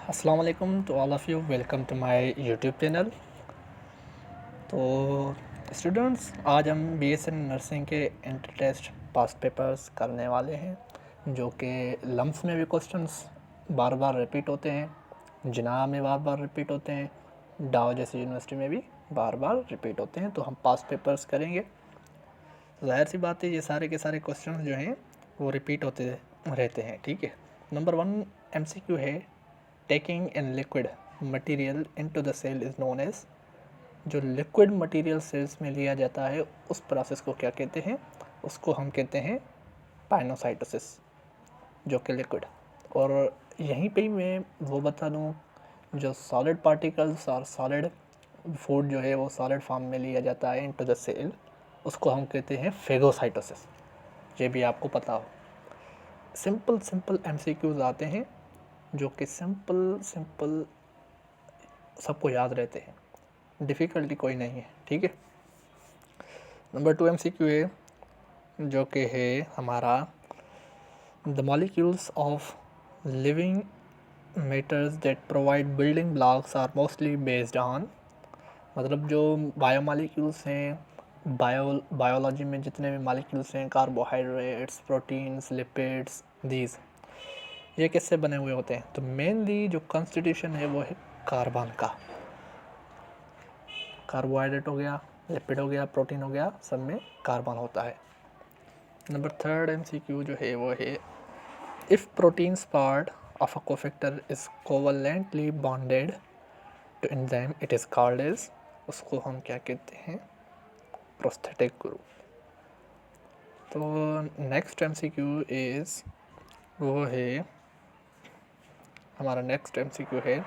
अस्सलाम वालेकुम to all of you, welcome to my YouTube channel. तो स्टूडेंट्स, आज हम बीएससी नर्सिंग के एंट्री टेस्ट पास्ट पेपर्स करने वाले हैं, जो कि लम्स में भी क्वेश्चंस बार बार रिपीट होते हैं, जिना में बार बार रिपीट होते हैं, डाओ जैसी यूनिवर्सिटी में भी बार बार रिपीट होते हैं। तो हम पास्ट पेपर्स करेंगे। ज़ाहिर सी बात है, ये सारे के सारे क्वेश्चंस जो हैं वो रिपीट होते रहते हैं। ठीक है। नंबर 1 एमसीक्यू है, taking in liquid material into the cell is known as. जो लिक्विड मटेरियल सेल्स में लिया जाता है उस प्रोसेस को क्या कहते हैं? उसको हम कहते हैं पाइनोसाइटोसिस, जो कि लिक्विड। और यहीं पे ही मैं वो बता दूँ, जो सॉलिड पार्टिकल्स और सॉलिड फूड जो है वो सॉलिड फॉर्म में लिया जाता है इनटू द सेल, उसको हम कहते हैं फेगोसाइटोसिस। ये भी आपको पता हो। सिंपल सिंपल एमसीक्यूज आते हैं जो कि सिंपल सिंपल सबको याद रहते हैं, डिफ़िकल्टी कोई नहीं है। ठीक है। नंबर 2 एमसीक्यू है, जो कि है हमारा the molecules of living matters that provide building blocks are mostly based on. मतलब जो बायोमॉलिक्यूल्स हैं, बायोलॉजी में जितने भी मॉलिक्यूल्स हैं, कार्बोहाइड्रेट्स, प्रोटीन्स, लिपिड्स, दीज, ये किससे बने हुए होते हैं? तो मेनली जो कॉन्स्टिट्यूशन है वो है कार्बन का। कार्बोहाइड्रेट हो गया, लिपिड हो गया, प्रोटीन हो गया, सब में कार्बन होता है। नंबर 3 एमसीक्यू जो है वो है, if proteins part of a cofactor is covalently bonded to enzyme it is called as. उसको हम क्या कहते हैं? Prosthetic group. तो नेक्स्ट एमसीक्यू इज़, वो है हमारा नेक्स्ट एमसीक्यू है,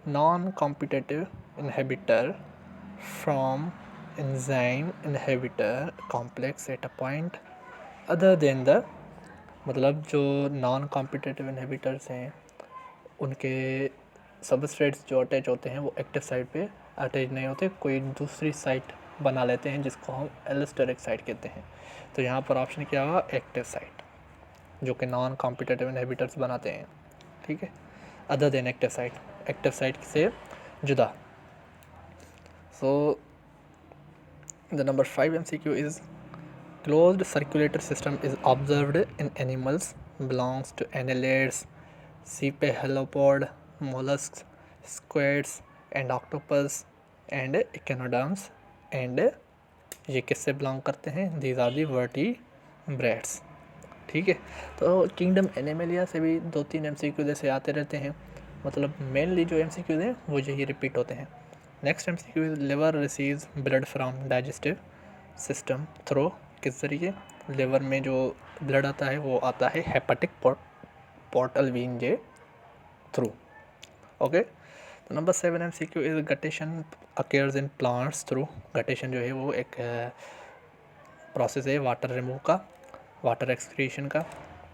non competitive inhibitor from enzyme inhibitor complex at a point other than the. मतलब जो नॉन कॉम्पिटिटिव इनहिबिटर्स हैं उनके सबस्ट्रेट्स जो अटैच होते हैं वो एक्टिव साइट पे अटैच नहीं होते, कोई दूसरी साइट बना लेते हैं जिसको हम एलिस्टेरिक साइट कहते हैं। तो यहाँ पर ऑप्शन क्या होगा? एक्टिव साइट, जो कि नॉन कॉम्पिटिटिव इनहिबिटर्स बनाते हैं। ठीक है। अदर देन एक्टिव साइट से जुदा। So the number 5 MCQ is, closed circulatory system is observed in animals belongs to annelids, cephalopod, mollusks, squids and octopus and echinoderms and ये किससे बिलोंग करते हैं? These are the vertebrates. ठीक है। तो kingdom Animalia से भी 2-3 MCQ जैसे आते रहते हैं। मतलब मेनली जो MCQ हैं वो यही रिपीट होते हैं। Next MCQ is, liver receives blood from digestive system through. किस जरिए? लिवर में जो ब्लड आता है वो आता है हेपेटिक पोर्टल वीन जे थ्रू। ओके। तो number 7 MCQ is, guttation occurs in plants through. Guttation जो है वो एक प्रोसेस है वाटर रिमूव का, वाटर एक्सक्रीशन का।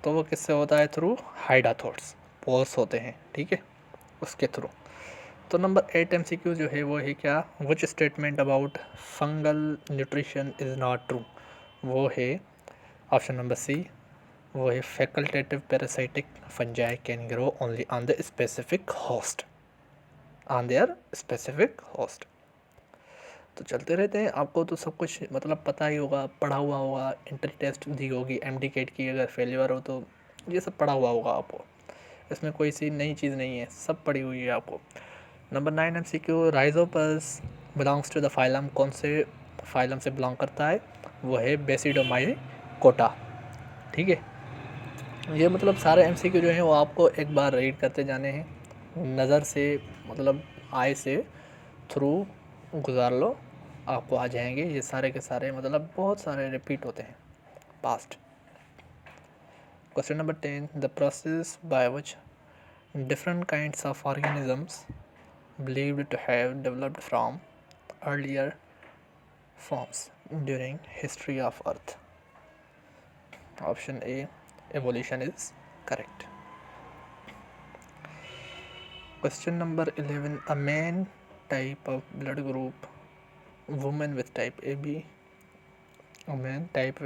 तो वो किससे होता है? थ्रू हाइडाथोड्स, पोर्स होते हैं। ठीक है, उसके थ्रू। तो नंबर 8 MCQ जो है वो है क्या? Which statement about fungal nutrition is not true. वो है ऑप्शन नंबर सी, वो है facultative parasitic fungi can grow only on the specific host, on their specific host. तो चलते रहते हैं। आपको तो सब कुछ मतलब पता ही होगा, पढ़ा हुआ होगा, एंट्री टेस्ट दी होगी, एमडी केट की अगर फेलियर हो तो ये सब पढ़ा हुआ होगा आपको। इसमें कोई सी नई चीज़ नहीं है, सब पढ़ी हुई है आपको। Number 9 MCQ, rhizopus belongs to the phylum. कौन से फाइलम से बिलोंग करता है? वो है बेसिडोमाइकोटा। ठीक है। ये मतलब सारे MCQ जो हैं वो आपको एक बार रीड करते जाने हैं, नज़र से मतलब आई से थ्रू गुजार लो, आपको आ जाएंगे ये सारे के सारे। मतलब बहुत सारे रिपीट होते हैं past. Question number 10, the process by which different kinds of organisms believed to have developed from earlier forms during history of earth. Option A, evolution is correct. Question number 11, a man type of blood group, woman with type AB, a man type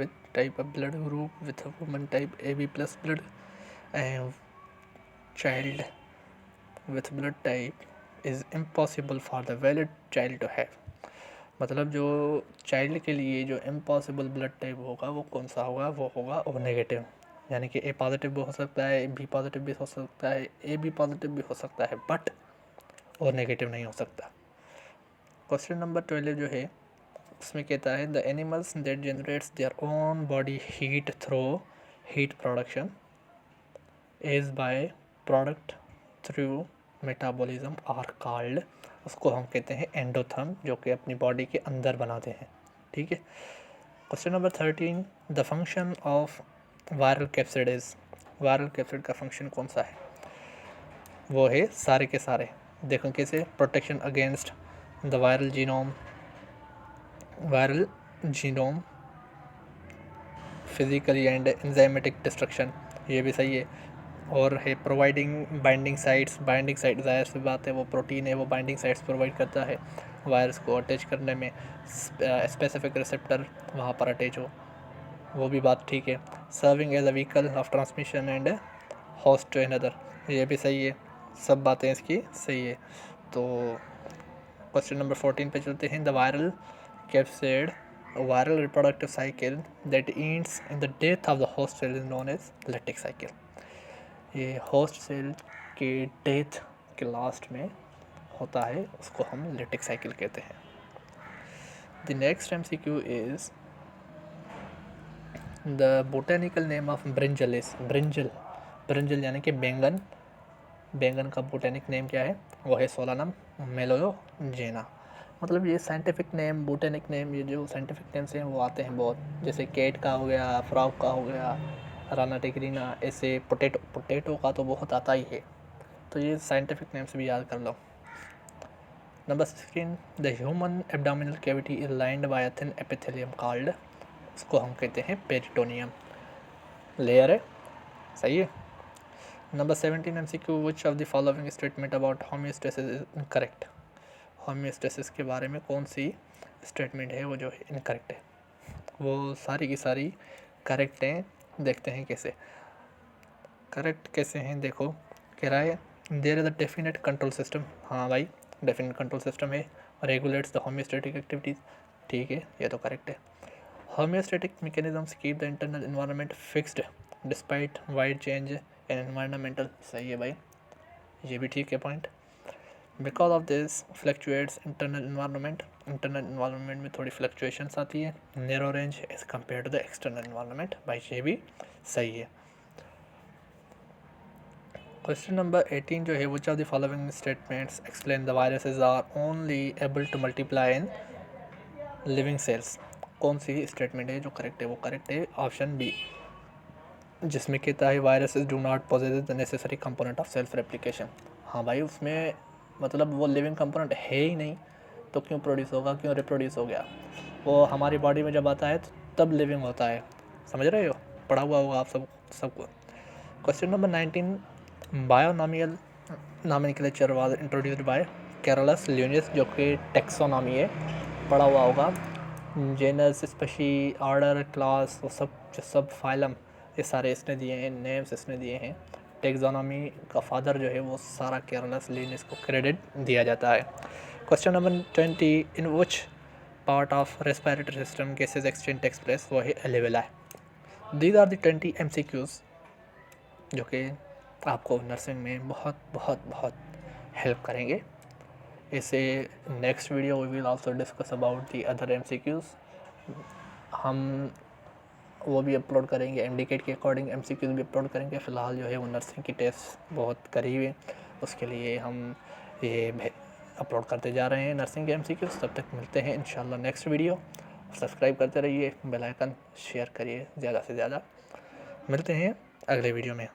of blood group with a woman type AB plus blood, and child with blood type is impossible for the valid child to have। मतलब जो child के लिए जो impossible blood type होगा वो कौन सा होगा, वो होगा ओ नेगेटिव, यानी कि ए पॉजिटिव भी हो सकता है, बी पॉजिटिव भी हो सकता है, ए बी पॉजिटिव भी हो सकता है, बट ओ नेगेटिव नहीं हो सकता। क्वेश्चन नंबर 12 जो है उसमें कहता है the animals that generates their own body heat through heat production is by product through metabolism are called, उसको हम कहते हैं एंडोथर्म, जो कि अपनी बॉडी के अंदर बनाते हैं। ठीक है। Question number 13 the function of viral capsid viral capsid का फंक्शन कौन सा है, वो है सारे के सारे। देखो कैसे, protection against the viral genome physically and enzymatic destruction, ये भी सही है। और है प्रोवाइडिंग बाइंडिंग साइट्स ज़ाहिर सी बात है वो प्रोटीन है, वो बाइंडिंग साइट्स प्रोवाइड करता है वायरस को अटैच करने में, स्पेसिफिक रिसेप्टर वहाँ पर अटैच हो, वो भी बात ठीक है। Serving as a vehicle of transmission and host to another, ये भी सही है, सब बातें इसकी सही है। तो क्वेश्चन नंबर 14 पे चलते हैं the viral capsid viral reproductive cycle that ends in the death of the host cell is known as lactic cycle. ये होस्ट सेल के डेथ के लास्ट में होता है, उसको हम लैक्टिक साइकिल कहते हैं। The next MCQ is the botanical name of brinjal is brinjal यानी कि बैंगन का बोटेनिक नेम क्या है, वो है सोलानम मेलोजेना। मतलब ये साइंटिफिक नेम, बोटेनिक नेम, ये जो साइंटिफिक नेम्स हैं वो आते हैं बहुत, जैसे केट का हो गया, फ्रॉग का हो गया, राना टिग्रीना, ऐसे पोटैटो का तो बहुत आता ही है, तो ये साइंटिफिक नेम्स भी याद कर लो। Number 16 the human abdominal cavity is lined by a thin epithelium called, उसको हम कहते हैं पेरिटोनियम, लेयर है, सही है। Number 17 MCQ which of the following statement about homeostasis is incorrect, homeostasis के बारे में कौन सी स्टेटमेंट है वो जो है इनकरेक्ट है, वो सारी की सारी करेक्ट हैं। देखते हैं कैसे करेक्ट कैसे हैं, देखो कह रहा है there is a definite control system, हाँ भाई डेफिनेट कंट्रोल सिस्टम है, रेगुलेट्स द होम्योस्टेटिक एक्टिविटीज़, ठीक है ये तो करेक्ट है। Homeostatic mechanisms keep the internal environment fixed despite wide change in environmental, सही है भाई, ये भी ठीक है point. Because of this fluctuates internal environment में थोड़ी फ्लक्चुएशंस आती है, narrow range as compare to the external environment, भाई ये भी सही है। क्वेश्चन नंबर 18 जो है which of the following statements explain the viruses are only able to multiply in living cells, कौन सी स्टेटमेंट है जो करेक्ट है, वो करेक्ट है ऑप्शन बी, जिसमें कहता है viruses do not possess the necessary component of self replication. हाँ भाई उसमें मतलब वो लिविंग कंपोनेंट है ही नहीं, तो क्यों प्रोड्यूस होगा, क्यों रिप्रोड्यूस हो गया, वो हमारी बॉडी में जब आता है तब लिविंग होता है, समझ रहे हो, पढ़ा हुआ होगा आप सबको। Question number 19 binomial nomenclature was introduced by Carolus Linnaeus, जो कि टेक्सोनॉमी है, पढ़ा हुआ होगा, जेनस स्पेशी ऑर्डर क्लास वो सब फाइलम ये सारे इसने दिए हैं, नेम्स इसने दिए हैं। टेक्सोनॉमी का फादर जो है वो सारा कैरोलस लियोनिस को क्रेडिट दिया जाता है। Question number 20 in which part of respiratory system gases exchange takes place, वो है alveola. These are the 20 MCQs जो कि आपको नर्सिंग में बहुत बहुत बहुत हेल्प करेंगे। इसे next video we will also discuss about the other MCQs, हम वो भी अपलोड करेंगे, एमडीकेट के अकॉर्डिंग MCQs भी अपलोड करेंगे। फ़िलहाल जो है वो नर्सिंग की टेस्ट बहुत करीब है, उसके लिए हम ये अपलोड करते जा रहे हैं नर्सिंग के MCQs। तब तक मिलते हैं इंशाल्लाह नेक्स्ट वीडियो, सब्सक्राइब करते रहिए, बेल आइकन शेयर करिए ज़्यादा से ज़्यादा, मिलते हैं अगले वीडियो में।